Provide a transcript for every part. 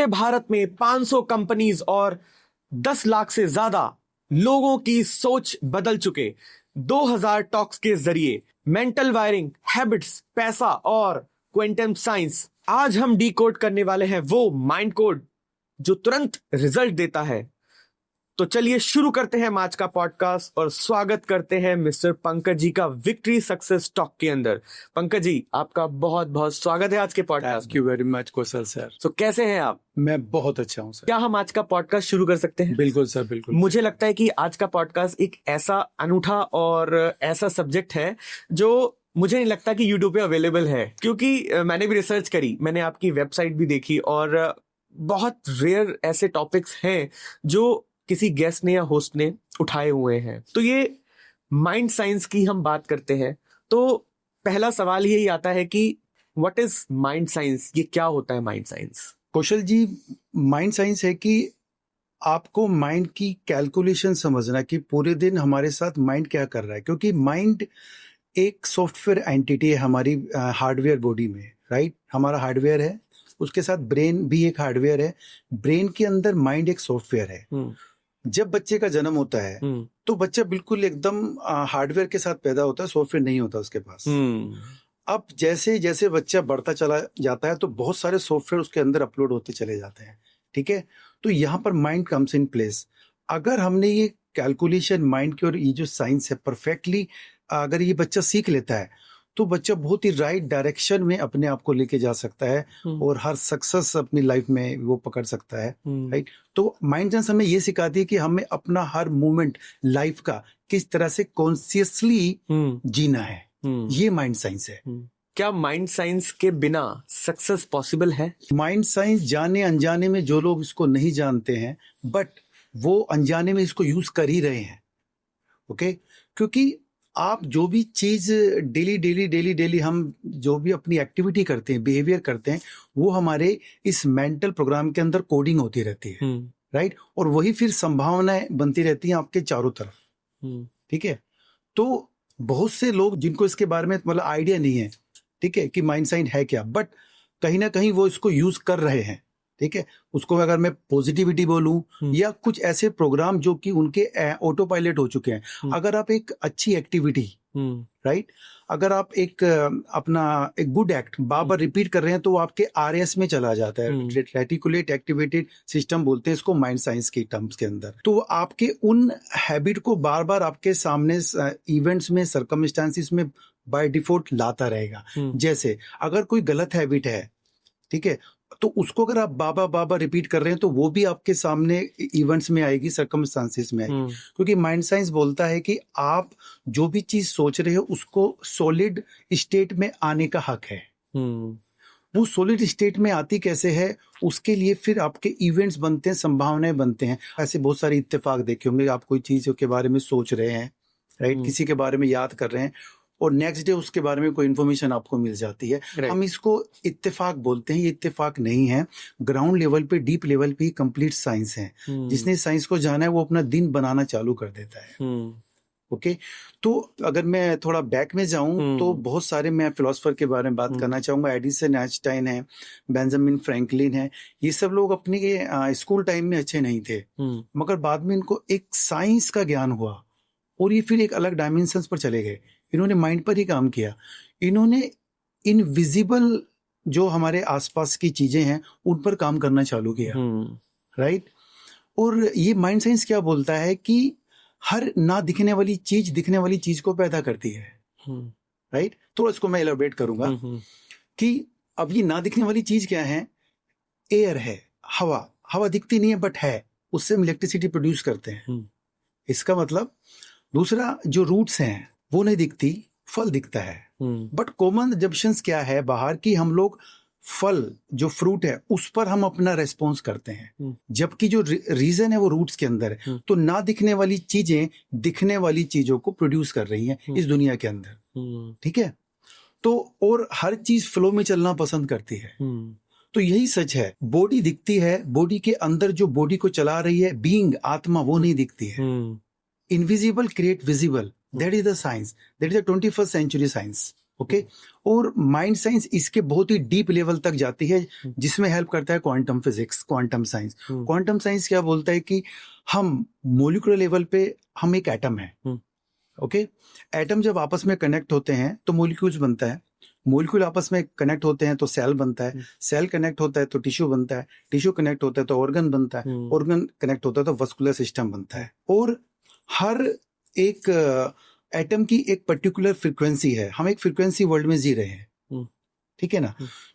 पूरे भारत में 500 कंपनीज और 10 लाख से ज्यादा लोगों की सोच बदल चुके 2000 टॉक्स के जरिए मेंटल वायरिंग, हैबिट्स, पैसा और क्वांटम साइंस। आज हम डीकोड करने वाले हैं वो माइंड कोड जो तुरंत रिजल्ट देता है। तो चलिए शुरू करते हैं आज का पॉडकास्ट और स्वागत करते हैं मिस्टर पंकज जी का विक्ट्री सक्सेस टॉक के अंदर। पंकज जी, आपका बहुत बहुत स्वागत है आज के podcast. Thank you very much Kaushal sir. तो कैसे हैं आप? मैं बहुत अच्छा हूं सर। क्या हम आज का पॉडकास्ट शुरू कर सकते हैं? बिल्कुल सर, बिल्कुल। मुझे लगता है कि आज का पॉडकास्ट एक ऐसा अनूठा और ऐसा सब्जेक्ट है जो मुझे नहीं लगता कि यूट्यूब पे अवेलेबल है, क्योंकि मैंने भी रिसर्च करी, मैंने आपकी वेबसाइट भी देखी और बहुत रेयर ऐसे टॉपिक्स हैं जो किसी गेस्ट ने या होस्ट ने उठाए हुए हैं। तो ये माइंड साइंस की हम बात करते हैं तो पहला सवाल यही आता है कि व्हाट इज माइंड साइंस? ये क्या होता है माइंड साइंस? कौशल जी, माइंड साइंस है कि आपको माइंड की कैलकुलेशन समझना कि पूरे दिन हमारे साथ माइंड क्या कर रहा है, क्योंकि माइंड एक सॉफ्टवेयर एंटिटी है हमारी हार्डवेयर बॉडी में, राइट? हमारा हार्डवेयर है, उसके साथ ब्रेन भी एक हार्डवेयर है। ब्रेन के अंदर माइंड एक सॉफ्टवेयर है। जब बच्चे का जन्म होता है तो बच्चा बिल्कुल एकदम हार्डवेयर के साथ पैदा होता है, सॉफ्टवेयर नहीं होता उसके पास। अब जैसे जैसे बच्चा बढ़ता चला जाता है तो बहुत सारे सॉफ्टवेयर उसके अंदर अपलोड होते चले जाते हैं, ठीक है? तो यहाँ पर माइंड कम्स इन प्लेस। अगर हमने ये कैलकुलेशन माइंड की और ये जो साइंस है परफेक्टली अगर ये बच्चा सीख लेता है तो बच्चा बहुत ही राइट डायरेक्शन में अपने आप को लेके जा सकता है और हर सक्सेस अपनी लाइफ में वो पकड़ सकता है, राइट? तो माइंड साइंस हमें ये सिखाती है कि हमें अपना हर मोमेंट लाइफ का किस तरह से कॉन्शियसली जीना है। ये माइंड साइंस है। क्या माइंड साइंस के बिना सक्सेस पॉसिबल है? माइंड साइंस जाने अनजाने में जो लोग इसको नहीं जानते हैं, बट वो अनजाने में इसको यूज कर ही रहे हैं, ओके? क्योंकि आप जो भी चीज डेली हम जो भी अपनी एक्टिविटी करते हैं, बिहेवियर करते हैं, वो हमारे इस मेंटल प्रोग्राम के अंदर कोडिंग होती रहती है, राइट? और वही फिर संभावनाएं बनती रहती हैं आपके चारों तरफ, ठीक है? तो बहुत से लोग जिनको इसके बारे में मतलब आइडिया नहीं है, ठीक है, कि माइंड साइंस है क्या, बट कहीं ना कहीं वो इसको यूज कर रहे हैं, ठीक है? उसको अगर मैं पॉजिटिविटी बोलूं या कुछ ऐसे प्रोग्राम जो कि उनके ऑटो पायलट हो चुके हैं। अगर आप एक अच्छी एक्टिविटी, राइट, अगर आप एक अपना एक गुड एक्ट बार बार रिपीट कर रहे हैं तो वो आपके RS में चला जाता है, रेटिकुलेट एक्टिवेटेड सिस्टम बोलते हैं इसको माइंड साइंस के टर्म्स के अंदर। तो आपके उन हैबिट को बार बार आपके सामने इवेंट्स में, सर्कमस्टांसिस में बाय डिफॉल्ट लाता रहेगा। जैसे अगर कोई गलत हैबिट है, ठीक है, तो उसको अगर आप बाबा रिपीट कर रहे हैं तो वो भी आपके सामने इवेंट्स में आएगी, सर्कमस्टांसिस में आएगी। क्योंकि माइंड साइंस बोलता है कि आप जो भी चीज सोच रहे हो उसको सॉलिड स्टेट में आने का हक है। वो सॉलिड स्टेट में आती कैसे है, उसके लिए फिर आपके इवेंट्स बनते हैं, संभावनाएं बनते हैं। ऐसे बहुत सारे इत्तेफाक देखे होंगे, आप कोई चीज के बारे में सोच रहे हैं, राइट, किसी के बारे में याद कर रहे हैं और नेक्स्ट डे उसके बारे में कोई इन्फॉर्मेशन आपको मिल जाती है। हम इसको इत्तेफाक बोलते हैं। ये इत्तेफाक नहीं है, ग्राउंड लेवल पे, डीप लेवल पे कंप्लीट साइंस है। जिसने साइंस को जाना है वो अपना दिन बनाना चालू कर देता है, ओके? तो अगर मैं थोड़ा बैक में जाऊं तो बहुत सारे मैं फिलोसफर के बारे में बात करना चाहूंगा। एडिसन, आइंस्टाइन है, बेंजामिन फ्रैंकलिन है। ये सब लोग अपने स्कूल टाइम में अच्छे नहीं थे, मगर बाद में इनको एक साइंस का ज्ञान हुआ और ये फिर एक अलग डायमेंशंस पर चले गए। इन्होंने माइंड पर ही काम किया। इन्होंने इनविजिबल जो हमारे आसपास की चीजें हैं उन पर काम करना चालू किया, राइट? और ये माइंड साइंस क्या बोलता है कि हर ना दिखने वाली चीज दिखने वाली चीज को पैदा करती है, राइट? थोड़ा इसको मैं एलाबोरेट करूंगा कि अब ये ना दिखने वाली चीज क्या है? एयर है, हवा दिखती नहीं है बट है, उससे हम इलेक्ट्रिसिटी प्रोड्यूस करते हैं। इसका मतलब दूसरा, जो रूट्स हैं वो नहीं दिखती, फल दिखता है। बट कॉमन अजम्पशंस क्या है बाहर की, हम लोग फल जो फ्रूट है उस पर हम अपना रेस्पॉन्स करते हैं, जबकि जो रीजन है वो रूट्स के अंदर है। तो ना दिखने वाली चीजें दिखने वाली चीजों को प्रोड्यूस कर रही हैं इस दुनिया के अंदर, ठीक है? तो और हर चीज फ्लो में चलना पसंद करती है। तो यही सच है, बॉडी दिखती है, बॉडी के अंदर जो बॉडी को चला रही है बीइंग, आत्मा, वो नहीं दिखती है। Invisible create visible, that is the science, that is the 21st century science, okay और माइंड साइंस इसके बहुत ही डीप लेवल तक जाती है, जिसमें हेल्प करता है quantum physics, quantum science. Quantum science क्या बोलता है कि हम मोलिकुलर लेवल पे हम एक एटम है। ओके एटम जब आपस में कनेक्ट होते हैं तो मोलिक्यूल्स बनता है, मोलिक्यूल आपस में कनेक्ट होते हैं तो सेल बनता है, सेल कनेक्ट होता है तो टिश्यू बनता है, टिश्यू कनेक्ट होता है तो ऑर्गन बनता है, ऑर्गन कनेक्ट होता है तो वस्कुलर सिस्टम बनता है। और हर एक एटम की एक पर्टिकुलर फ्रीक्वेंसी है, हम एक फ्रीक्वेंसी वर्ल्ड में जी रहे हैं, ठीक है ना।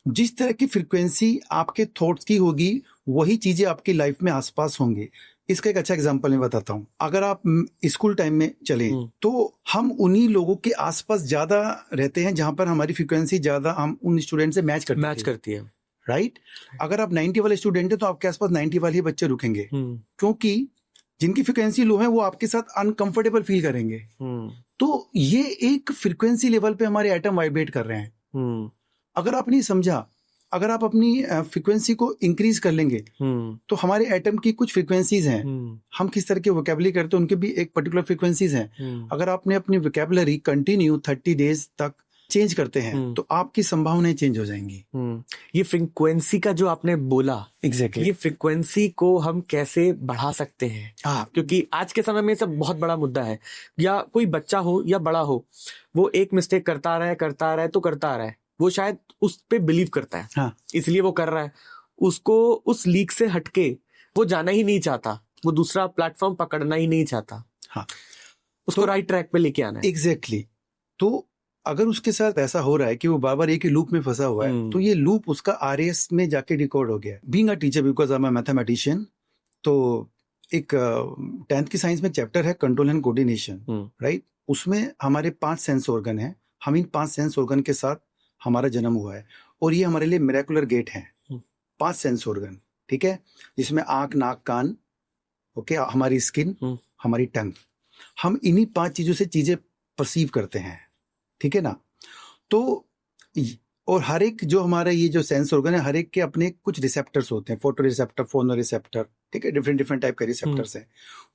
जिस तरह की फ्रीक्वेंसी आपके थॉट्स की होगी वही चीजें आपकी लाइफ में आसपास होंगी। इसका एक अच्छा एग्जांपल मैं बताता हूँ। अगर आप स्कूल टाइम में चले तो हम उन्हीं लोगों के आसपास ज्यादा रहते हैं जहां पर हमारी फ्रीक्वेंसी ज्यादा हम उन स्टूडेंट से मैच करती है, राइट। अगर आप 90 वाले स्टूडेंट है तो आपके आसपास 90 वाले ही बच्चे रुकेंगे, क्योंकि जिनकी फ्रीक्वेंसी लो है वो आपके साथ अनकंफर्टेबल फील करेंगे। तो ये एक फ्रीक्वेंसी लेवल पे हमारे एटम वाइब्रेट कर रहे हैं। अगर आप नहीं समझा, अगर आप अपनी फ्रीक्वेंसी को इंक्रीज कर लेंगे तो हमारे एटम की कुछ फ्रीक्वेंसीज हैं, हम किस तरह की वोकैबुलरी करते हैं उनके भी एक पर्टिकुलर फ्रीक्वेंसीज हैं। अगर आपने अपनी वोकैबुलरी कंटिन्यू 30 डेज तक चेंज करते हैं तो आपकी संभावनाएं चेंज हो जाएंगी। ये फ्रीक्वेंसी का जो आपने बोला, एग्जैक्टली ये फ्रीक्वेंसी को हम कैसे बढ़ा सकते हैं? क्योंकि आज के समय में सब बहुत बड़ा मुद्दा है। या कोई बच्चा हो या बड़ा हो, वो एक मिस्टेक करता रहा है, वो शायद उस पे बिलीव करता है, हाँ। इसलिए वो कर रहा है। उसको उस लीक से हटके वो जाना ही नहीं चाहता, वो दूसरा प्लेटफॉर्म पकड़ना ही नहीं चाहता। हाँ। उसको राइट ट्रैक पे लेके आना है। एग्जैक्टली। तो अगर उसके साथ ऐसा हो रहा है कि वो बार बार एक ही लूप में फंसा हुआ है, तो ये लूप उसका RAS में जाके रिकॉर्ड हो गया है। Being a teacher because I am a mathematician, तो एक 10th की साइंस में चैप्टर है कंट्रोल एंड कोऑर्डिनेशन, राइट। उसमें हमारे 5 सेंस ऑर्गन है। हम इन 5 सेंस ऑर्गन के साथ हमारा जन्म हुआ है और ये हमारे लिए मिरेकुलर गेट है। 5 सेंस ऑर्गन, ठीक है, जिसमें आंख, नाक, कान, ओके, हमारी स्किन, हमारी टंग, हम इन्हीं 5 चीजों से चीजें परसीव करते हैं, ठीक है ना। तो और हर एक जो हमारा ये जो सेंस ऑर्गन है, हर एक के अपने कुछ रिसेप्टर्स होते हैं, फोटो रिसेप्टर, फोनो रिसेप्टर, ठीक है, डिफरेंट टाइप के रिसेप्टर्स हैं।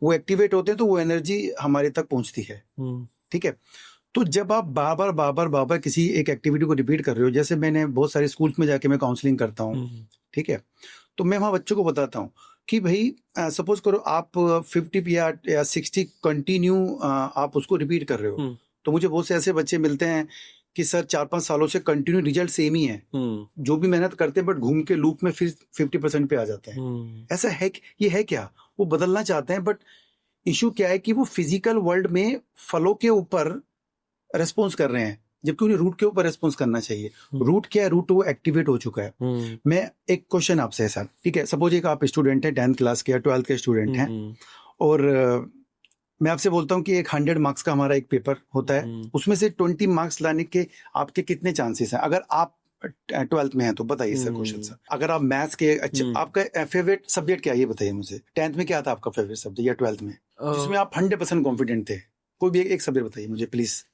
वो एक्टिवेट होते हैं तो वो एनर्जी हमारे तक पहुंचती है, ठीक है। तो जब आप बार बार किसी एक एक्टिविटी को रिपीट कर रहे हो, जैसे मैंने बहुत सारे स्कूल्स में जाके मैं काउंसलिंग करता हूँ, ठीक है, तो मैं वहाँ बच्चों को बताता हूँ कि भाई सपोज करो आप 50 या 60 कंटिन्यू आप उसको रिपीट कर रहे हो, तो मुझे बहुत से ऐसे बच्चे मिलते हैं कि सर 4-5 सालों से कंटिन्यू रिजल्ट सेम ही है, जो भी मेहनत करते हैं बट घूम के लूप में फिर 50% पे आ जाते हैं। ऐसा है, ये है क्या? वो बदलना चाहते हैं, बट इशू क्या है कि वो फिजिकल वर्ल्ड में फलों के ऊपर रेस्पॉन्स कर रहे हैं, जबकि उन्हें रूट के ऊपर रेस्पॉन्स करना चाहिए। रूट क्या है? रूट वो एक्टिवेट हो चुका है। मैं एक क्वेश्चन आपसे है सर, ठीक है, सपोज एक आप स्टूडेंट हैं, 10th क्लास के या 12th के स्टूडेंट हैं, और मैं आपसे बोलता हूँ कि एक 100 मार्क्स का हमारा एक पेपर होता है, उसमें से 20 मार्क्स लाने के आपके कितने चांसेस हैं? अगर आप 12th में हैं तो बताइए सर क्वेश्चन सर। अगर आप मैथ्स के अच्छे, आपका फेवरेट सब्जेक्ट क्या है ये बताइए मुझे। 10th में क्या था आपका फेवरेट सब्जेक्ट या 12th में जिसमें आप 100% कॉन्फिडेंट थे? कोई भी एक सब्जेक्ट बताइए मुझे प्लीज।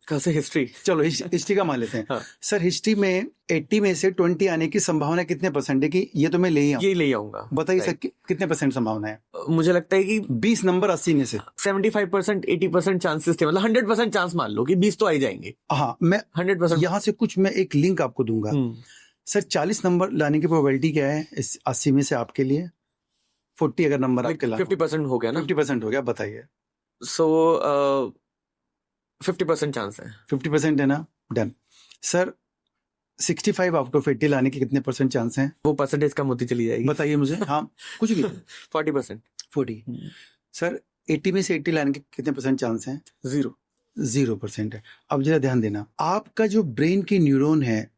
कैसे? हिस्ट्री। चलो हिस्ट्री का मान लेते हैं। हाँ। सर हिस्ट्री में 80 में से 20 आने की संभावना कितने %? है कि ये तो मैं ले ही आऊंगा। बताइए सर कितने % संभावना है? मुझे लगता है कि 20 नंबर 80 में से 75% 80% चांसेस थे, मतलब 100% चांस मान लो कि 20 तो आ ही जाएंगे। हाँ, मैं 100% यहाँ से कुछ मैं एक लिंक आपको दूंगा। सर 40 नंबर लाने की प्रोबेबिलिटी क्या है इस 80 में से आपके लिए? 40 अगर नंबर आपके लाने, 50% हो गया ना? 50% हो गया, बताइए। सो 50% चांस है। 50% है ना, डन। सर 65 आउट ऑफ 80 लाने के कितने % चांस हैं? वो परसेंटेज कम होती चली जाएगी, बताइए मुझे। हाँ कुछ भी। 40%। 40। सर 80 में से 80 लाने के कितने % चांस हैं? 0% है। अब जरा ध्यान देना, आपका जो ब्रेन की न्यूरॉन है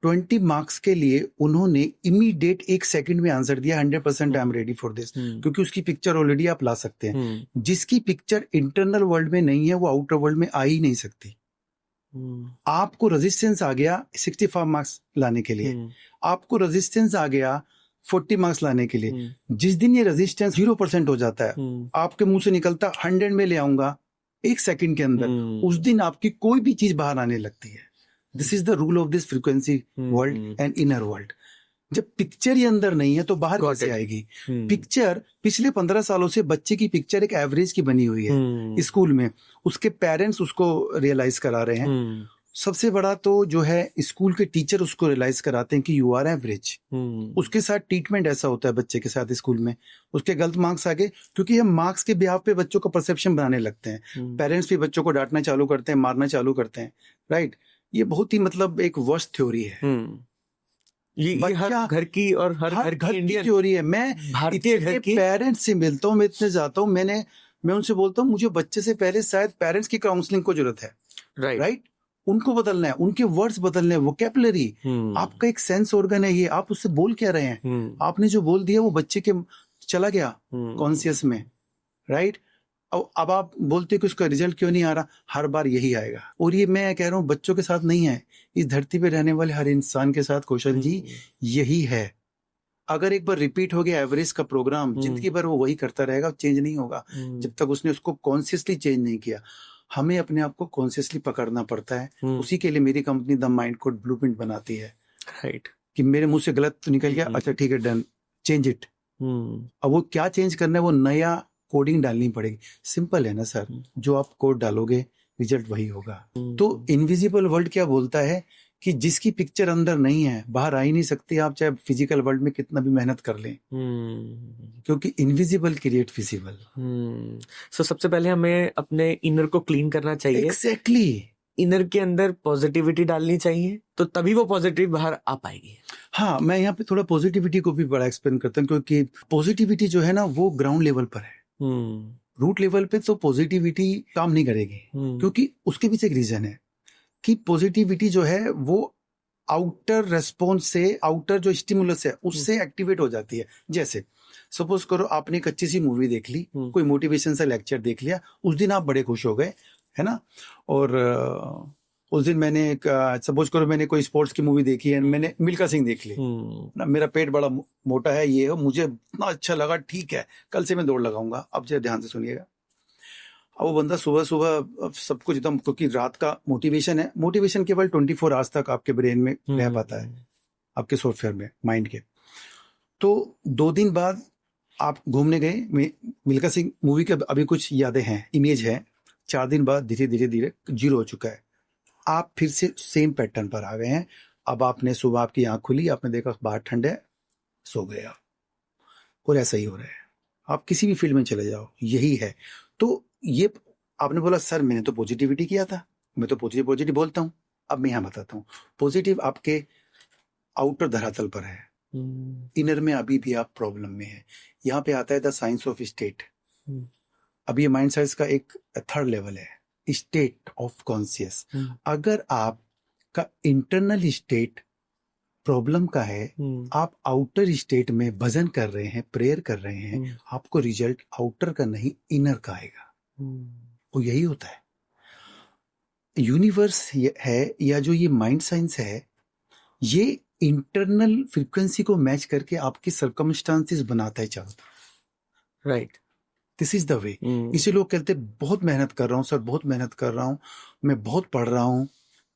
20 मार्क्स के लिए उन्होंने इमीडिएट 1 सेकंड में आंसर दिया 100% I am ready for this, क्योंकि उसकी पिक्चर ऑलरेडी आप ला सकते हैं। जिसकी पिक्चर इंटरनल वर्ल्ड में नहीं है वो आउटर वर्ल्ड में आ ही नहीं सकती। आपको रेजिस्टेंस आ गया 65 मार्क्स लाने के लिए, आपको रेजिस्टेंस आ गया 40 मार्क्स लाने के लिए। जिस दिन ये रेजिस्टेंस 0% हो जाता है, आपके मुंह से निकलता 100 में ले आऊंगा 1 सेकंड के अंदर, उस दिन आपकी कोई भी चीज बाहर आने लगती है। This is the rule of this frequency world and inner world. जब पिक्चर ही अंदर नहीं है तो बाहर कैसे आएगी? पिक्चर पिछले 15 सालों से बच्चे की पिक्चर एक एवरेज की बनी हुई है स्कूल में, उसके पेरेंट्स उसको रियलाइज करा रहे हैं, सबसे बड़ा तो जो है स्कूल के टीचर उसको रियलाइज कराते हैं कि यू आर एवरेज। उसके साथ ट्रीटमेंट ऐसा होता है बच्चे के साथ स्कूल में, उसके गलत मार्क्स आ गए, क्योंकि हम मार्क्स के बिहाफ पे बच्चों का परसेप्शन बनाने लगते हैं। पेरेंट्स भी बच्चों को डांटना चालू करते हैं, मारना चालू करते हैं, राइट। ये बहुत ही मतलब एक वर्स्ट थ्योरी है। ये हर घर की और हर घर की इंडियन थ्योरी है। मैं भारतीय घर की पेरेंट्स से मिलता हूँ, मैं इतने जाता हूँ, मैं उनसे बोलता हूँ मुझे बच्चे से पहले शायद पेरेंट्स की काउंसलिंग को जरूरत है, राइट। उनको बदलना है, उनके वर्ड्स बदलने हैं, वोकैबुलरी। आपका एक सेंस ऑर्गन है ये, आप उससे बोल क्या रहे हैं? आपने जो बोल दिया वो बच्चे के चला गया कॉन्शियस में, राइट। अब आप बोलते हो कि उसका रिजल्ट क्यों नहीं आ रहा, हर बार यही आएगा। और ये मैं कह रहा हूँ बच्चों के साथ नहीं है, इस धरती पे रहने वाले हर इंसान के साथ कौशल जी यही है। अगर एक बार रिपीट हो गया एवरेज का प्रोग्राम, जिंदगी भर वो वही करता रहेगा, चेंज नहीं होगा जब तक उसने उसको कॉन्शियसली चेंज नहीं किया। हमें अपने आप को कॉन्शियसली पकड़ना पड़ता है। उसी के लिए मेरी company the mind code blueprint बनाती है, राइट। कि मेरे मुंह से गलत तो निकल गया, अच्छा ठीक है, डन, चेंज इट। अब वो क्या चेंज करना है, वो नया कोडिंग डालनी पड़ेगी। सिंपल है ना सर, जो आप कोड डालोगे रिजल्ट वही होगा। तो इनविजिबल वर्ल्ड क्या बोलता है कि जिसकी पिक्चर अंदर नहीं है बाहर आ ही नहीं सकती, आप चाहे फिजिकल वर्ल्ड में कितना भी मेहनत कर लें, क्योंकि इनविजिबल क्रिएट विजिबल। सो सबसे पहले हमें अपने इनर को क्लीन करना चाहिए। एग्जैक्टली। इनर के अंदर पॉजिटिविटी डालनी चाहिए, तो तभी वो पॉजिटिव बाहर आ पाएगी। हाँ, मैं यहाँ पे थोड़ा पॉजिटिविटी को भी बड़ा एक्सप्लेन करता हूँ, क्योंकि पॉजिटिविटी जो है ना वो ग्राउंड लेवल पर है। रूट लेवल पे तो पॉजिटिविटी काम नहीं करेगी, क्योंकि उसके पीछे एक रीजन है कि पॉजिटिविटी जो है वो आउटर रेस्पॉन्स से, आउटर जो स्टिमुलस है उससे एक्टिवेट हो जाती है। जैसे सपोज करो आपने एक अच्छी सी मूवी देख ली, कोई मोटिवेशन सा लेक्चर देख लिया, उस दिन आप बड़े खुश हो गए, है ना। और उस दिन मैंने सपोज करो मैंने कोई स्पोर्ट्स की मूवी देखी है, मैंने मिल्खा सिंह देख ली ना, मेरा पेट बड़ा मोटा है, ये मुझे इतना अच्छा लगा, ठीक है कल से मैं दौड़ लगाऊंगा। अब जरा ध्यान से सुनिएगा, अब वो बंदा सुबह सुबह सब कुछ एकदम, क्योंकि रात का मोटिवेशन है, मोटिवेशन केवल 24 आवर्स तक आपके ब्रेन में रह पाता है, आपके सॉफ्टवेयर में, माइंड के। तो 2 दिन बाद आप घूमने गए, मिल्खा सिंह मूवी के अभी कुछ यादें हैं, इमेज है, 4 दिन बाद धीरे धीरे धीरे जीरो हो चुका है, आप फिर से सेम पैटर्न पर आ गए हैं। अब आपने सुबह आपकी आंख खुली, आपने देखा बाहर ठंड है, सो गए आप, और ऐसा ही हो रहा है। आप किसी भी फील्ड में चले जाओ यही है। तो ये आपने बोला सर मैंने तो पॉजिटिविटी किया था, मैं तो पॉजिटिव बोलता हूँ। अब मैं यहाँ बताता हूँ, पॉजिटिव आपके आउटर धरातल पर है, इनर में अभी भी आप प्रॉब्लम में है। यहाँ पे आता है द साइंस ऑफ स्टेट। अब ये माइंड साइंस का एक थर्ड लेवल है, स्टेट ऑफ कॉन्शियस। अगर आपका इंटरनल स्टेट प्रॉब्लम का है, आप आउटर स्टेट में भजन कर रहे हैं, प्रेयर कर रहे हैं, आपको रिजल्ट आउटर का नहीं इनर का आएगा। वो यही होता है। यूनिवर्स है या जो ये माइंड साइंस है, ये इंटरनल फ्रीक्वेंसी को मैच करके आपके सर्कमस्टांसेस बनाता है चारों तरफ, right. This is the way. इसी लोग कहते हैं बहुत मेहनत कर रहा हूँ सर, बहुत मेहनत कर रहा हूँ, मैं बहुत पढ़ रहा हूँ,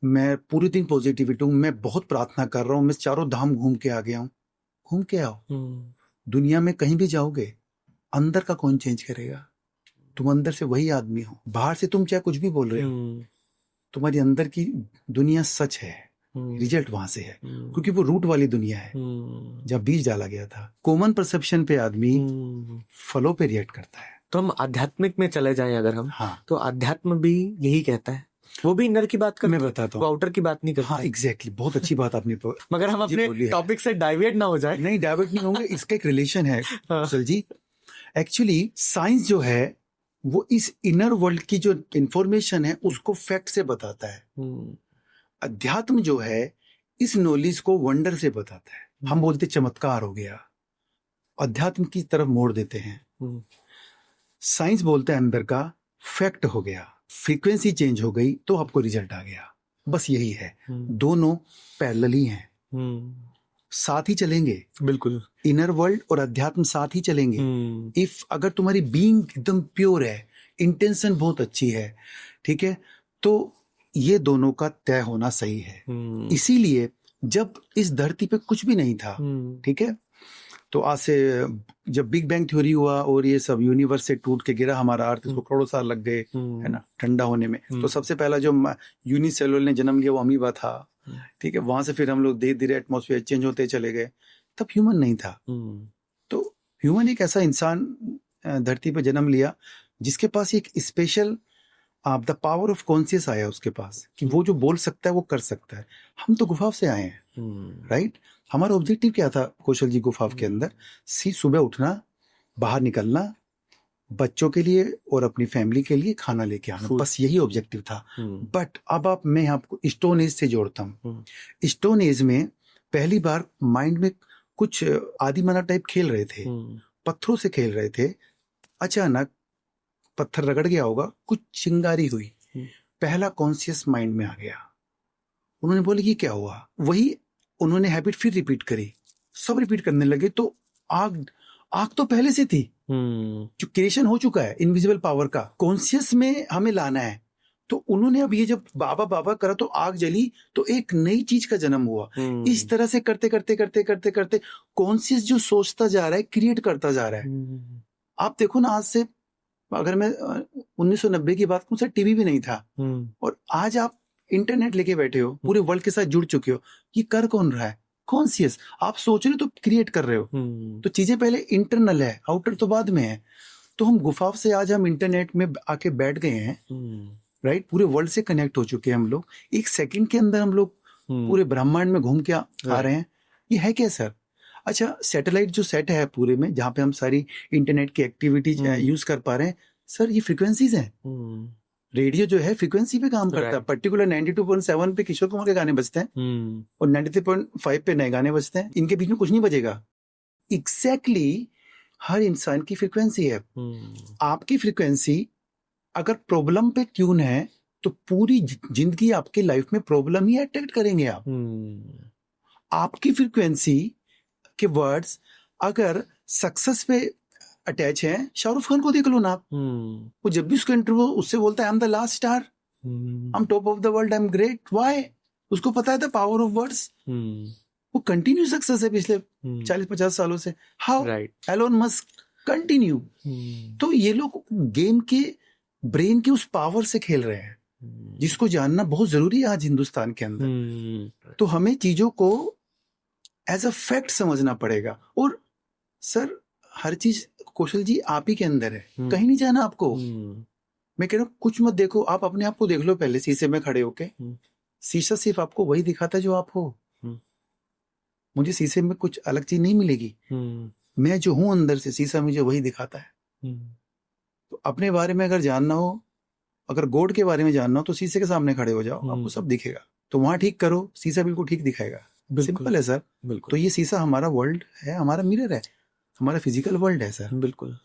मैं पूरे दिन पॉजिटिविटी हूँ, मैं बहुत प्रार्थना कर रहा हूँ, मैं चारों धाम घूम के आ गया हूँ। घूम के आओ, दुनिया में कहीं भी जाओगे, अंदर का कौन चेंज करेगा? तुम अंदर से वही आदमी हो, बाहर से तुम चाहे कुछ भी बोल रहे हो, तुम्हारी अंदर की दुनिया सच है, रिजल्ट वहां से है, क्योंकि वो रूट वाली दुनिया है जब बीज डाला गया था। कॉमन परसेप्शन पे आदमी फलों पे रिएक्ट करता है। तो हम आध्यात्मिक में चले जाएं अगर हम, हाँ, तो आध्यात्म भी यही कहता है, वो भी इनर की बात करता है, मैं बताता हूँ, आउटर की बात नहीं करता। हाँ एग्जैक्टली, बहुत अच्छी बात आपने मगर हम अपने टॉपिक से डाइवर्ट ना हो जाए। नहीं, डाइवर्ट नहीं होंगे, इसका एक रिलेशन है सर जी। एक्चुअली साइंस जो है वो इस इनर वर्ल्ड की जो इंफॉर्मेशन है उसको फैक्ट से बताता है। अध्यात्म जो है इस नॉलेज को वंडर से बताता है। हम बोलते चमत्कार हो गया, अध्यात्म की तरफ मोड़ देते हैं। साइंस बोलते हैं अंदर का फैक्ट हो गया, फ्रीक्वेंसी चेंज हो गई तो आपको रिजल्ट आ गया। बस यही है, दोनों पैरेलल ही हैं, साथ ही चलेंगे। बिल्कुल, इनर वर्ल्ड और अध्यात्म साथ ही चलेंगे। इफ अगर तुम्हारी बीइंग एकदम प्योर है, इंटेंशन बहुत अच्छी है, ठीक है, तो ये दोनों का तय होना सही है। इसीलिए जब इस धरती पे कुछ भी नहीं था, ठीक है, तो आज से जब बिग बैंग थ्योरी हुआ और ये सब यूनिवर्स से टूट के गिरा हमारा अर्थ, इसको करोड़ों साल लग गए, है ना, ठंडा होने में। तो सबसे पहला जो यूनिसेलुलर ने जन्म लिया वो अमीबा था, ठीक है। वहां से फिर हम लोग धीरे धीरे एटमॉस्फेयर चेंज होते चले गए, तब ह्यूमन नहीं था। तो ह्यूमन एक ऐसा इंसान धरती पर जन्म लिया जिसके पास एक special the power of conscious आया उसके पास, कि वो जो बोल सकता है वो कर सकता है। हम तो गुफा से आए हैं, राइट। हमारा ऑब्जेक्टिव क्या था कौशल जी गुफा के अंदर? सुबह उठना, बाहर निकलना, बच्चों के लिए और अपनी फैमिली के लिए खाना लेके आना, बस यही ऑब्जेक्टिव था। बट अब मैं आपको स्टोन एज से जोड़ता हूँ। स्टोन एज में पहली बार माइंड में कुछ आदिमानव टाइप खेल रहे थे, पत्थरों से खेल रहे थे। अचानक पत्थर रगड़ गया होगा, कुछ चिंगारी हुई, पहला कॉन्शियस माइंड में आ गया। उन्होंने बोले ये क्या हुआ? वही उन्होंने हैबिट फिर रिपीट करी, सब रिपीट करने लगे। तो आग तो पहले से थी, जो क्रिएशन हो चुका है इनविजिबल पावर का, कॉन्शियस में हमें लाना है। तो उन्होंने अब ये जब बाबा बाबा करा तो आग जली, तो एक नई चीज का जन्म हुआ। इस तरह से करते करते करते करते करते कॉन्शियस जो सोचता जा रहा है, क्रिएट करता जा रहा है। आप देखो ना, आज से अगर मैं 1990 की बात करूं, सर टीवी भी नहीं था, और आज आप इंटरनेट लेके बैठे हो, पूरे वर्ल्ड के साथ जुड़ चुके हो। ये कर कौन रहा है? कॉन्शियस। आप सोच रहे हो तो क्रिएट कर रहे हो। तो चीजें पहले इंटरनल है, आउटर तो बाद में है। तो हम गुफा से आज हम इंटरनेट में आके बैठ गए हैं, राइट। पूरे वर्ल्ड से कनेक्ट हो चुके हैं हम लोग। एक सेकंड के अंदर हम लोग पूरे ब्रह्मांड में घूम के आ रहे हैं। ये है क्या सर? अच्छा, सैटेलाइट जो सेट है पूरे में, जहाँ पे हम सारी इंटरनेट की एक्टिविटीज यूज कर पा रहे हैं, सर ये फ्रीक्वेंसीज हैं। रेडियो जो है फ्रीक्वेंसी पे काम करता है। पर्टिकुलर 92.7 पे किशोर कुमार के गाने बजते हैं और 93.5 पे नए गाने बजते हैं। इनके बीच में कुछ नहीं बजेगा। एग्जैक्टली हर इंसान की फ्रीक्वेंसी है। आपकी फ्रीक्वेंसी अगर प्रॉब्लम पे ट्यून है तो पूरी जिंदगी आपके लाइफ में प्रॉब्लम ही अट्रैक्ट करेंगे आप। आपकी फ्रीक्वेंसी के वर्ड्स अगर सक्सेस पे अटैच हैं, शाहरुख खान को देख लो ना आप। वो जब भी उसका इंटरव्यू उससे बोलता है I am the last star, I am top of the world, I am great. Why? उसको पता है द पावर ऑफ वर्ड्स। वो कंटिन्यू सक्सेस है पिछले 40-50 सालों से। हाउ? Elon Musk continue. तो ये लोग गेम के ब्रेन के उस पावर से खेल रहे हैं, जिसको जानना बहुत जरूरी है आज हिंदुस्तान के अंदर। तो हमें चीजों को एज अ फैक्ट समझना पड़ेगा। और सर हर चीज कौशल जी आप ही के अंदर है, कहीं नहीं जाना आपको। मैं कह रहा हूँ कुछ मत देखो, आप अपने आप को देख लो पहले शीशे में खड़े होके। शीशा सिर्फ आपको वही दिखाता है जो आप हो। मुझे शीशे में कुछ अलग चीज नहीं मिलेगी। मैं जो हूं अंदर से, शीशा मुझे वही दिखाता है। तो अपने बारे में अगर जानना हो, अगर गॉड के बारे में जानना हो, तो शीशे के सामने खड़े हो जाओ, आपको सब दिखेगा। तो वहां ठीक करो, शीशा बिल्कुल ठीक दिखाएगा। सिंपल है सर। तो ये शीशा हमारा वर्ल्ड है, हमारा मिरर है, हमारा फिजिकल वर्ल्ड है सर। बिल्कुल।